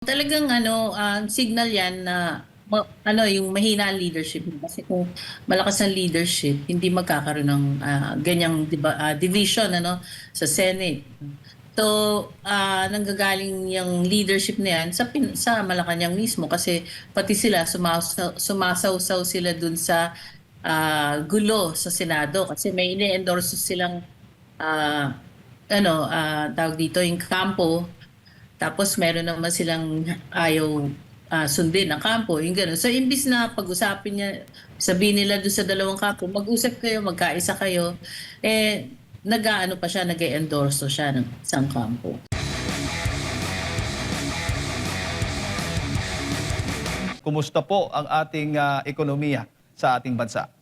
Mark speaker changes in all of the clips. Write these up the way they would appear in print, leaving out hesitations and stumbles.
Speaker 1: Talagang signal 'yan na yung mahina ang leadership mo. Kasi kung malakas ang leadership, hindi magkakaroon ng ganyang division sa Senate. So, nanggagaling yung leadership na yan sa Malacanang mismo kasi pati sila sumasawsaw sila dun sa gulo sa Senado kasi may ini-endorse silang ah, tawag dito yung kampo. Tapos meron naman silang ayaw sundin ng kampo, yung gano'n. So, imbis na pag-usapin niya, sabihin nila doon sa dalawang kampo, mag-usap kayo, magkaisa kayo, nag-aano pa siya, nag-endorso siya ng isang kampo.
Speaker 2: Kumusta po ang ating ekonomiya sa ating bansa?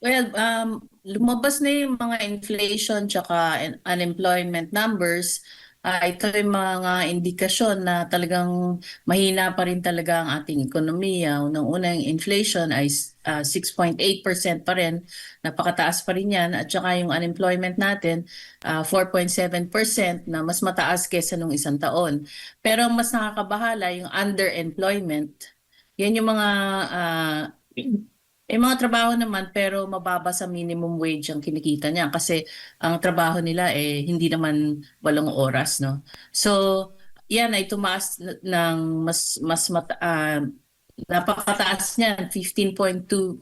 Speaker 1: Well, lumabas na yung mga inflation tsaka unemployment numbers. Ito yung mga indikasyon na talagang mahina pa rin talaga ang ating ekonomiya. Unang-una yung inflation ay 6.8% pa rin. Napakataas pa rin yan. At saka yung unemployment natin, 4.7% na mas mataas kesa nung isang taon. Pero ang mas nakakabahala yung underemployment. Yan yung mga mga trabaho naman pero mababa sa minimum wage ang kinikita niya kasi ang trabaho nila hindi naman 8 oras, no. So, yan ay tumaas ng napakataas niyan, 15.2%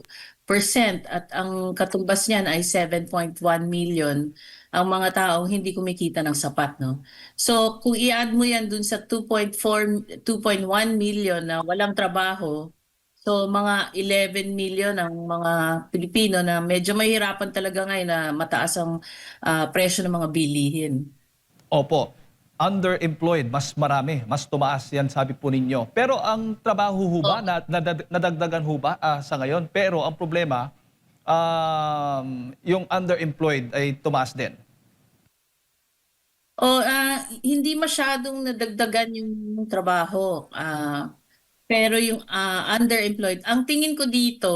Speaker 1: at ang katumbas niyan ay 7.1 million ang mga taong hindi kumikita ng sapat, no. So, kung i-add mo yan dun sa 2.1 million na walang trabaho. So mga 11 million ang mga Pilipino na medyo mahirapan talaga ngayon na mataas ang presyo ng mga bilihin.
Speaker 2: Opo, underemployed, mas marami, mas tumaas yan sabi po ninyo. Pero ang trabaho ho ba,
Speaker 1: Oh,
Speaker 2: nadagdagan ho ba sa ngayon? Pero ang problema, yung underemployed ay tumaas din.
Speaker 1: hindi masyadong nadagdagan yung trabaho. Pero yung underemployed, ang tingin ko dito,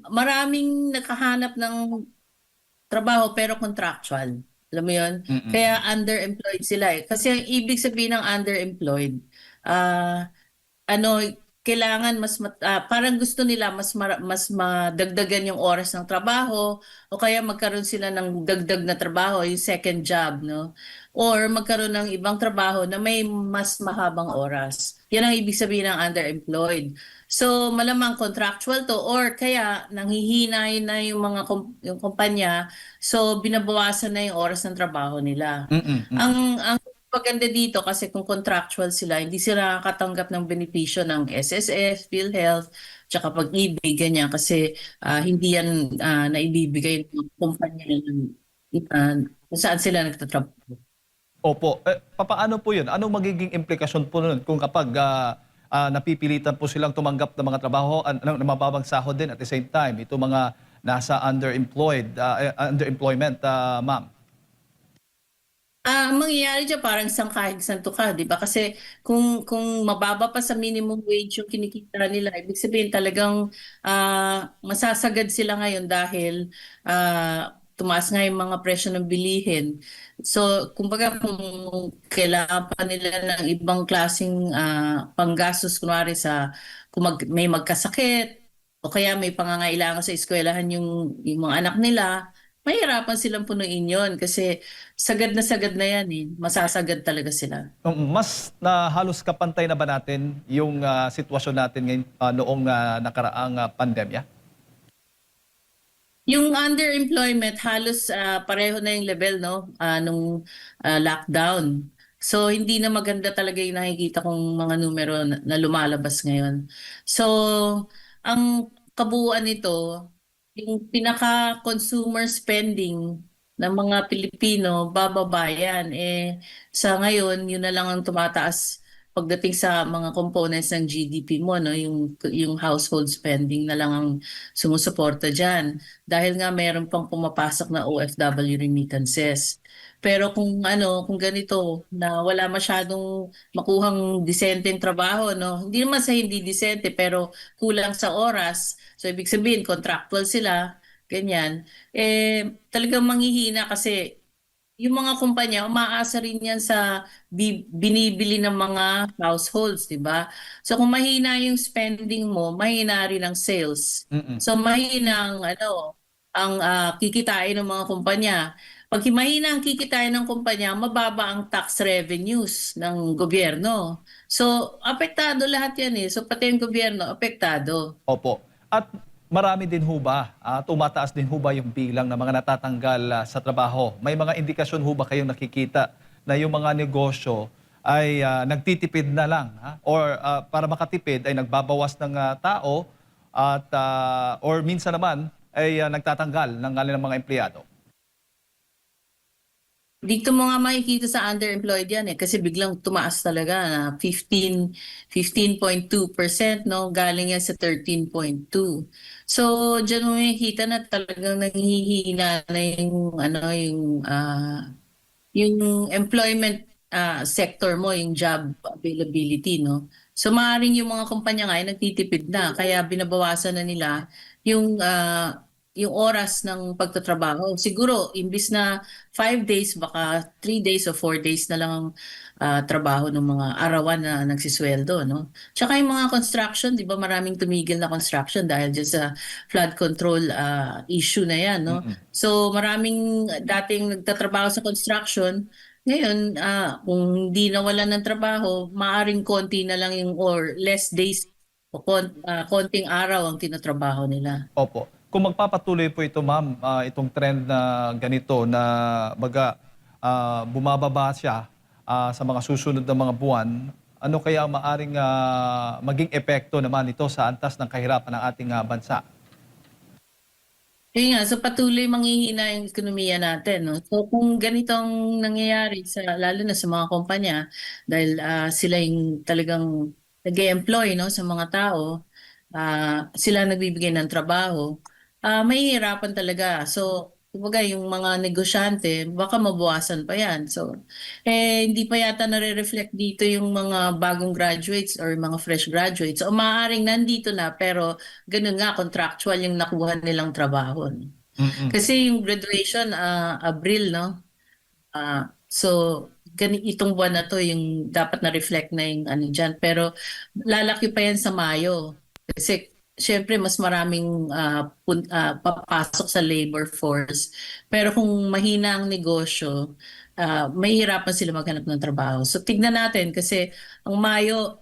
Speaker 1: maraming nakahanap ng trabaho pero contractual. Alam mo yun? Kaya
Speaker 2: Mm-mm.
Speaker 1: underemployed sila eh. Kasi ang ibig sabihin ng underemployed, ah ano, kailangan parang gusto nila mas madagdagan yung oras ng trabaho o kaya magkaroon sila ng dagdag na trabaho, yung second job, no? Or magkaroon ng ibang trabaho na may mas mahabang oras. Yan ang ibig sabihin ng underemployed. So, malamang contractual to or kaya nanghihinay na yung yung kumpanya, so binabawasan na yung oras ng trabaho nila.
Speaker 2: Mm-mm. Mm-mm.
Speaker 1: Ang maganda dito kasi kung contractual sila, hindi sila nakakatanggap ng benepisyo ng SSS, PhilHealth, tsaka pag-ibig, ganyan. Kasi hindi yan naibibigay ng kumpanya kung saan sila nagtatrabaho.
Speaker 2: Opo, papaano po yun? Anong magiging implikasyon po nun kung kapag napipilitan po silang tumanggap ng mga trabaho ng mababang sahod din at the same time, ito mga nasa underemployment, ma'am?
Speaker 1: Ang mangyayari dyan parang isang kahig santo ka, di ba? Kasi kung mababa pa sa minimum wage yung kinikita nila, ibig sabihin talagang masasagad sila ngayon dahil tumaas nga yung mga presyo ng bilihin. So, kumbaga kung kailangan pa nila ng ibang klaseng panggastos, kunwari may magkasakit, o kaya may pangangailangan sa eskwelahan yung mga anak nila, mahirapan silang punuin yon kasi sagad na yan eh. Masasagad talaga sila.
Speaker 2: Mas na halos kapantay na ba natin yung sitwasyon natin ngayon noong nakaraang pandemya?
Speaker 1: Yung underemployment, halos pareho na yung level, no? Nung lockdown. So, hindi na maganda talaga yung nakikita kong mga numero na lumalabas ngayon. So, ang kabuuan nito, yung pinaka-consumer spending ng mga Pilipino, bababa yan. Sa ngayon, yun na lang ang tumataas pagdating sa mga components ng GDP mo, no? Yung household spending na lang ang sumusuporta dyan. Dahil nga mayroon pang pumapasok na OFW remittances. Pero kung ganito na wala masyadong makuhang disenteng trabaho, no? Hindi naman sa hindi disente pero kulang sa oras. So ibig sabihin contractual sila, ganyan. Talagang manghihina kasi yung mga kumpanya, umaasa rin yan sa binibili ng mga households, di ba? So kung mahina yung spending mo, mahina rin ang sales.
Speaker 2: Mm-mm.
Speaker 1: So mahina ang kikitain ng mga kumpanya. Pag mahina ang kikitain ng kumpanya, mababa ang tax revenues ng gobyerno. So apektado lahat yan eh. So pati yung gobyerno, apektado.
Speaker 2: Opo. At marami din ho ba, tumataas din ho ba yung bilang ng mga natatanggal sa trabaho? May mga indikasyon ho ba kayong nakikita na yung mga negosyo ay nagtitipid na lang? Or para makatipid ay nagbabawas ng tao at or minsan naman ay nagtatanggal ng kanilang mga empleyado?
Speaker 1: Dito mo nga makikita sa underemployed yan eh kasi biglang tumaas talaga na 15.2%, no, galing yan sa 13.2. So diyan mo makikita na talagang nanghihina na yung employment sector mo, yung job availability, no? So maaaring yung mga kumpanya nga ay nagtitipid na kaya binabawasan na nila yung oras ng pagtatrabaho. Siguro imbis na 5 days baka 3 days o 4 days na lang ang trabaho ng mga arawan na nagsisweldo, no? Tsaka yung mga construction, 'di ba, maraming tumigil na construction dahil dyan sa flood control issue na 'yan, no?
Speaker 2: Mm-mm.
Speaker 1: So maraming dating nagtatrabaho sa construction, ngayon, kung hindi nawalan ng trabaho, maaring konti na lang yung or less days o konting araw ang tinatrabaho nila.
Speaker 2: Opo. Kung magpapatuloy po ito, ma'am, itong trend na ganito na bumababa siya sa mga susunod na mga buwan, ano kaya ang maaring maging epekto naman ito sa antas ng kahirapan ng ating bansa?
Speaker 1: Yun nga, so patuloy manghihina yung ekonomiya natin, no? So kung ganitong nangyayari lalo na sa mga kumpanya dahil sila yung talagang nag-employ, no, sa mga tao, sila nagbibigay ng trabaho, mahihirapan talaga. So kumbaga yung mga negosyante baka mabawasan pa yan. So hindi pa yata nare-reflect dito yung mga bagong graduates or mga fresh graduates. So maaaring nandito na pero ganun nga, contractual yung nakuha nilang trabaho.
Speaker 2: Mm-mm.
Speaker 1: Kasi yung graduation, Abril, no? So, itong buwan na to, yung dapat na-reflect na yung ano dyan. Pero lalaki pa yan sa Mayo. Kasi, syempre, mas maraming papasok sa labor force. Pero kung mahina ang negosyo, mahihirapan sila maghanap ng trabaho. So, tignan natin kasi ang Mayo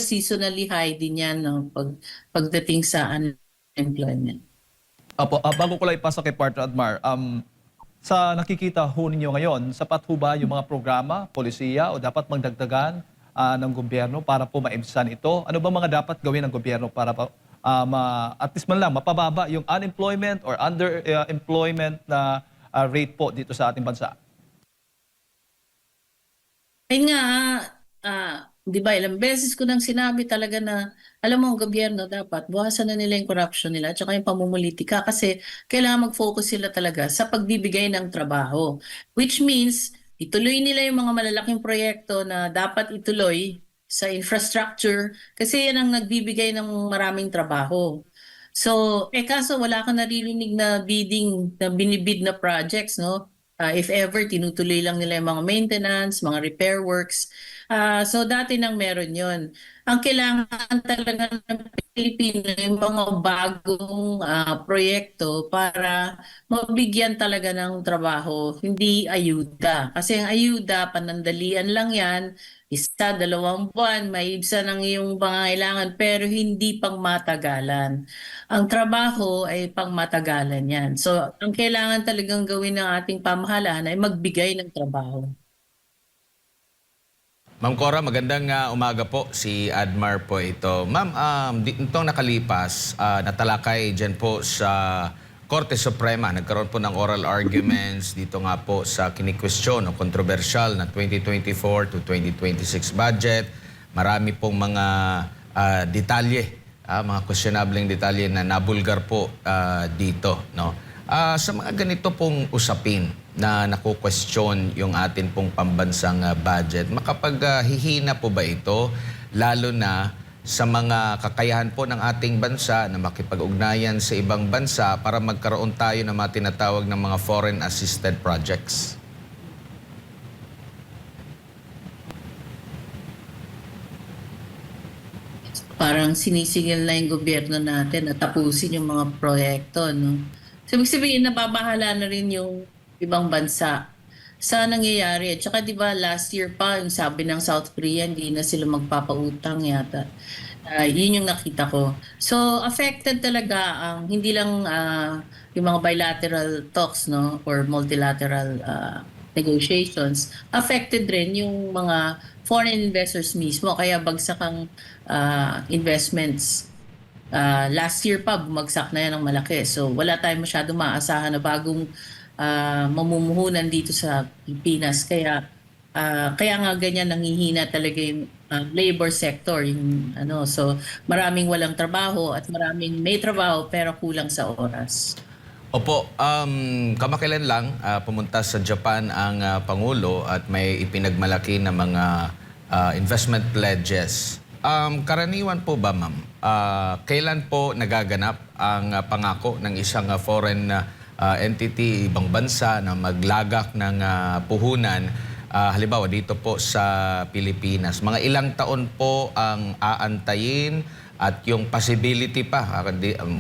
Speaker 1: seasonally high din yan, no? Pagdating sa unemployment.
Speaker 2: Apo, bago ko lang ipasa kay Partner Admar, sa nakikita ho ninyo ngayon, sapat ho ba yung mga programa, polisiya o dapat magdagdagan ng gobyerno para po maibsan ito? Ano ba mga dapat gawin ng gobyerno para at least man lang mapababa yung unemployment or underemployment na rate po dito sa ating bansa?
Speaker 1: Ayun nga, di ba, ilang beses ko nang sinabi talaga na, alam mo, ang gobyerno dapat, buwasan na nila yung corruption nila at saka yung pamumulitika kasi kailangan mag-focus sila talaga sa pagbibigay ng trabaho. Which means, ituloy nila yung mga malalaking proyekto na dapat ituloy sa infrastructure kasi yan ang nagbibigay ng maraming trabaho. So, kaso wala ka naririnig na bidding, na binibid na projects, no? If ever, tinutuloy lang nila yung mga maintenance, mga repair works. So dati nang meron yon. Ang kailangan talaga ng Pilipino yung mga bagong proyekto para mabigyan talaga ng trabaho, hindi ayuda. Kasi ang ayuda, panandalian lang yan, 1, 2 buwan, maibsan ang iyong pangangailangan pero hindi pang matagalan. Ang trabaho ay pang matagalan yan. So ang kailangan talagang gawin ng ating pamahalaan ay magbigay ng trabaho.
Speaker 3: Ma'am Cora, magandang umaga po. Si Admar po ito. Ma'am, itong nakalipas, natalakay dyan po sa Korte Suprema. Nagkaroon po ng oral arguments dito nga po sa kinikwestiyon o kontrobersyal na 2024 to 2026 budget. Marami pong mga detalye, mga questionableng detalye na nabulgar po dito, no? Sa mga ganito pong usapin na nakukwestiyon yung atin pong pambansang budget, makapaghihina po ba ito lalo na sa mga kakayahan po ng ating bansa na makipag-ugnayan sa ibang bansa para magkaroon tayo ng mga tinatawag ng mga foreign assisted projects?
Speaker 1: Parang sinisigil na yung gobyerno natin na tapusin yung mga proyekto, no? So, ibig sabihin, nababahala na rin yung ibang bansa sa nangyayari. At saka, di ba, last year pa, yung sabi ng South Korea, hindi na sila magpapautang yata. Yun yung nakita ko. So, affected talaga ang hindi lang yung mga bilateral talks, no, or multilateral negotiations, affected rin yung mga foreign investors mismo. Kaya bagsak ang investments. Last year pa, bumagsak na yan ng malaki. So, wala tayong masyadong maasahan na bagong mamumuhunan dito sa Pilipinas. Kaya nga ganyan nanghihina talaga yung labor sector. So, maraming walang trabaho at maraming may trabaho pero kulang sa oras.
Speaker 3: Opo, kamakailan lang pumunta sa Japan ang Pangulo at may ipinagmalaki na mga investment pledges. Karaniwan po ba, ma'am? Kailan po nagaganap ang pangako ng isang foreign entity, ibang bansa na maglagak ng puhunan, halimbawa dito po sa Pilipinas? Mga ilang taon po ang aantayin at yung possibility pa,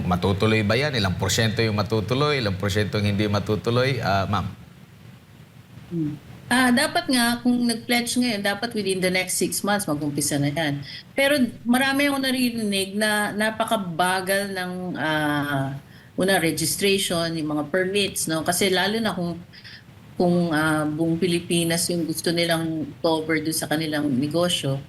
Speaker 3: matutuloy ba yan? Ilang porsyento yung matutuloy, ilang porsyento yung hindi matutuloy, ma'am?
Speaker 1: Dapat nga, kung nag-pledge ngayon, dapat within the next 6 months, mag-umpisa na yan. Pero marami akong naririnig na napakabagal ng registration, yung mga permits, no? Kasi lalo na kung buong Pilipinas yung gusto nilang cover doon sa kanilang negosyo,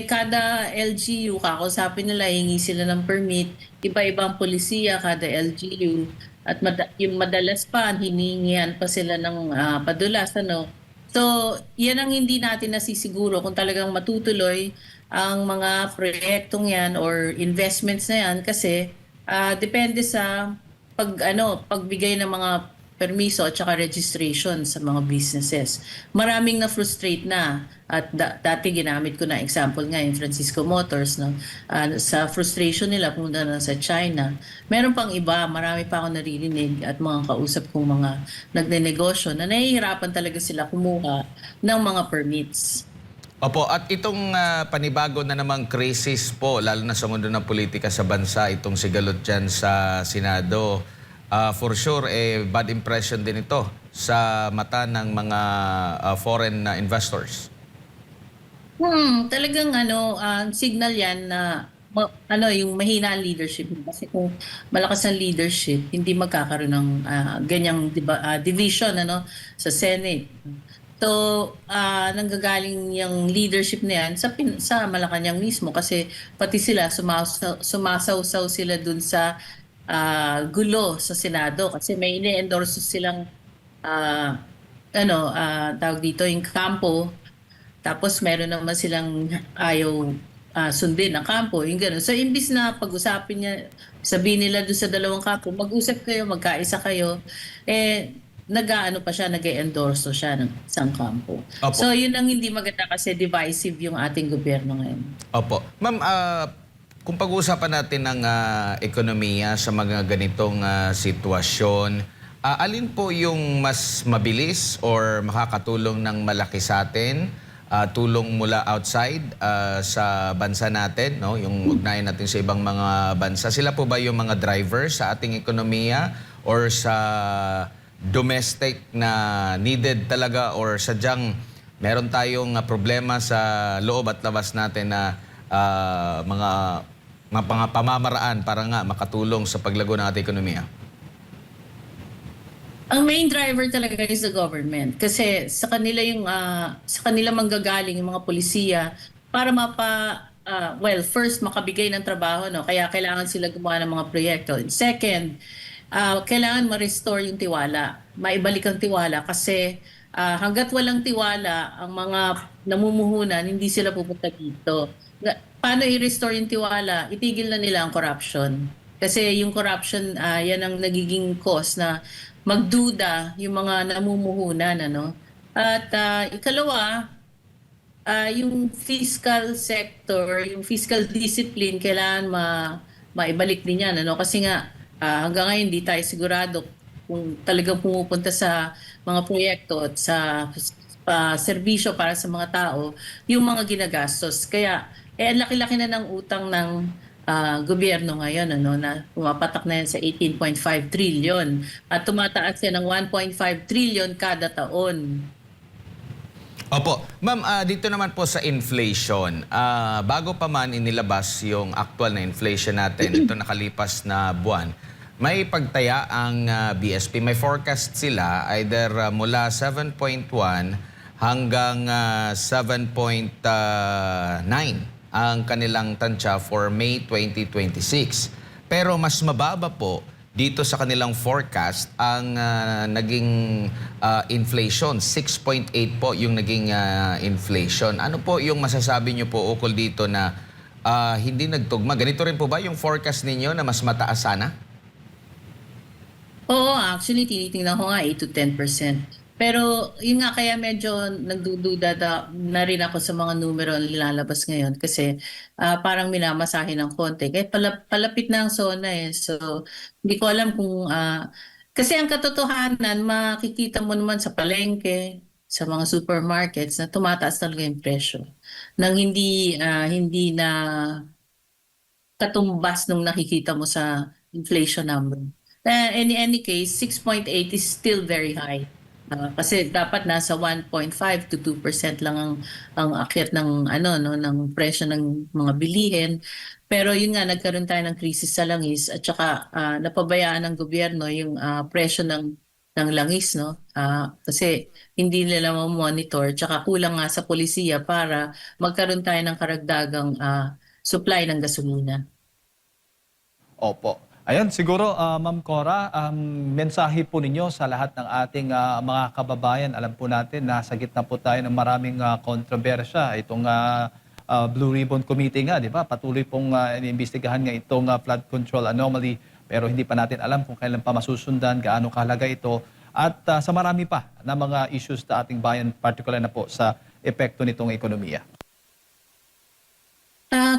Speaker 1: kada LGU, kakausapin nila, hingi sila ng permit, iba-ibang polisiya, kada LGU, at yung madalas pa, hiningihan pa sila ng padulas, ano? So, yan ang hindi natin nasisiguro kung talagang matutuloy ang mga proyektong yan or investments na yan kasi depende sa pagbigay ng mga permiso at saka registration sa mga businesses. Maraming na-frustrate na at dati ginamit ko na example nga yung Francisco Motors, no? Sa frustration nila pumunta na sa China. Meron pang iba, marami pa ako naririnig at mga kausap kong mga nagnenegosyo na nahihirapan talaga sila kumuha ng mga permits.
Speaker 3: Opo, at itong panibago na namang crisis po, lalo na sa mundo ng politika sa bansa, itong sigalot dyan sa Senado, for sure, bad impression din ito sa mata ng mga foreign investors.
Speaker 1: Talagang signal yan na yung mahina ang leadership. Kasi kung malakas ang leadership, hindi magkakaroon ng ganyang division sa Senate. So, nanggagaling yung leadership na yan sa Malacanang mismo kasi pati sila sumasaw-saw sila dun sa gulo sa Senado kasi may ine-endorse silang tawag dito yung kampo, tapos meron naman silang ayaw sundin ng kampo, yung gano'n. So, imbis na pag-usapin niya, sabihin nila doon sa dalawang kampo, mag-usap kayo, magkaisa kayo, nag-e-endorso siya ng isang kampo.
Speaker 3: Opo.
Speaker 1: So, yun ang hindi maganda kasi divisive yung ating gobyerno ngayon.
Speaker 3: Opo. Ma'am, kung pag-uusapan natin ng ekonomiya sa mga ganitong sitwasyon, alin po yung mas mabilis or makakatulong ng malaki sa atin? Tulong mula outside sa bansa natin, no? Yung ugnayan natin sa ibang mga bansa. Sila po ba yung mga driver sa ating ekonomiya or sa domestic na needed talaga or sadyang meron tayong problema sa loob at labas natin na mga pamamaraan para nga makatulong sa paglago ng ating ekonomiya?
Speaker 1: Ang main driver talaga is the government kasi sa kanila manggagaling yung mga polisiya para first makabigay ng trabaho, no? Kaya kailangan sila gumawa ng mga proyekto. And second, kailangan ma-restore yung tiwala. Maibalik ang tiwala kasi hanggat walang tiwala ang mga namumuhunan, hindi sila pupunta dito. Paano i-restore yung tiwala? Itigil na nila ang corruption. Kasi yung corruption, yan ang nagiging cause na magduda yung mga namumuhunan. At ikalawa, yung fiscal sector, yung fiscal discipline, kailangan maibalik din yan. Ano? Kasi nga, hanggang ngayon, hindi tayo sigurado kung talagang pumupunta sa mga proyekto at sa serbisyo para sa mga tao, yung mga ginagastos. Kaya, ang laki-laki na ng utang ng gobyerno ngayon, ano, na pumapatak na yan sa 18.5 trillion at tumataas yan ng 1.5 trillion kada taon.
Speaker 3: Opo. Ma'am, dito naman po sa inflation, bago pa man inilabas yung actual na inflation natin, ito nakalipas na buwan, may pagtaya ang BSP. May forecast sila either mula 7.1 hanggang 7.9 ang kanilang tansya for May 2026. Pero mas mababa po dito sa kanilang forecast ang naging inflation. 6.8 po yung naging inflation. Ano po yung masasabi nyo po ukol dito na hindi nagtugma? Ganito rin po ba yung forecast ninyo na mas mataas sana?
Speaker 1: Oo, actually, tinitingnan ko nga 8 to 10%. Pero yun nga, kaya medyo nagdududa na rin ako sa mga numero na nilalabas ngayon kasi parang minamasahin ng konti. Kaya palapit na ang zona eh. So, hindi ko alam kung... kasi ang katotohanan, makikita mo naman sa palengke, sa mga supermarkets na tumataas talaga yung presyo. Nang hindi na katumbas nung nakikita mo sa inflation number. In any case, 6.8 is still very high. Kasi dapat nasa 1.5 to 2% lang ang akyat ng ano no ng presyo ng mga bilihin. Pero yun nga, nagkaroon tayo ng krisis sa langis at saka napabayaan ng gobyerno yung presyo ng langis, no? Kasi hindi nila ma-monitor, tsaka kulang nga sa polisiya para magkaroon tayo ng karagdagang supply ng gasolina.
Speaker 2: Opo. Ayan, siguro, Ma'am Cora, mensahe po ninyo sa lahat ng ating mga kababayan. Alam po natin na sa gitna po tayo ng maraming kontrobersya. Itong Blue Ribbon Committee nga, di ba? Patuloy pong iniimbestigahan nga itong flood control anomaly. Pero hindi pa natin alam kung kailan pa masusundan, gaano kahalaga ito. At sa marami pa na mga issues sa ating bayan, particular na po sa epekto nitong ekonomiya.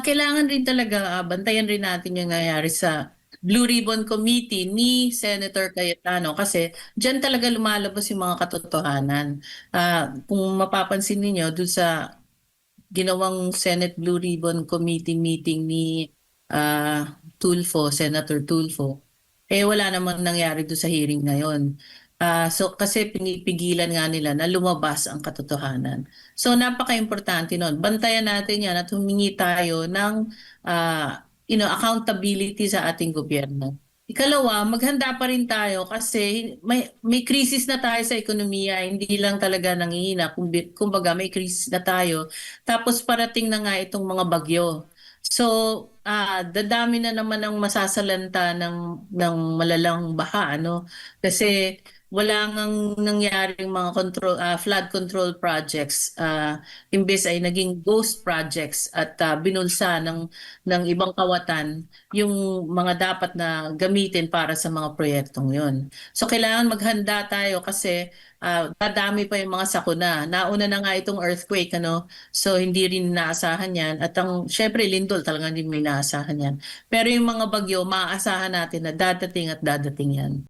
Speaker 1: Kailangan rin talaga bantayan rin natin yung nangyayari sa Blue Ribbon Committee ni Senator Cayetano kasi diyan talaga lumalabas yung mga katotohanan. Kung mapapansin niyo doon sa ginawang Senate Blue Ribbon Committee meeting ni Tulfo, Senator Tulfo, wala namang nangyari doon sa hearing ngayon. So kasi pinipigilan nga nila na lumabas ang katotohanan. So napaka-importante nun. Bantayan natin yan at humingi tayo ng accountability sa ating gobyerno. Ikalawa, maghanda pa rin tayo kasi may krisis na tayo sa ekonomiya, hindi lang talaga nangihina. Kumbaga may krisis na tayo. Tapos parating na nga itong mga bagyo. So, dadami na naman ang masasalanta ng malalang baha, ano? Kasi wala ngang nangyaring mga flood control projects. Imbes ay naging ghost projects at binulsa ng ibang kawatan yung mga dapat na gamitin para sa mga proyektong yun. So kailangan maghanda tayo kasi dadami pa yung mga sakuna. Nauna na nga itong earthquake, ano? So hindi rin inaasahan yan. At syempre lindol talagang hindi may inaasahan yan. Pero yung mga bagyo, maaasahan natin na dadating at dadating yan.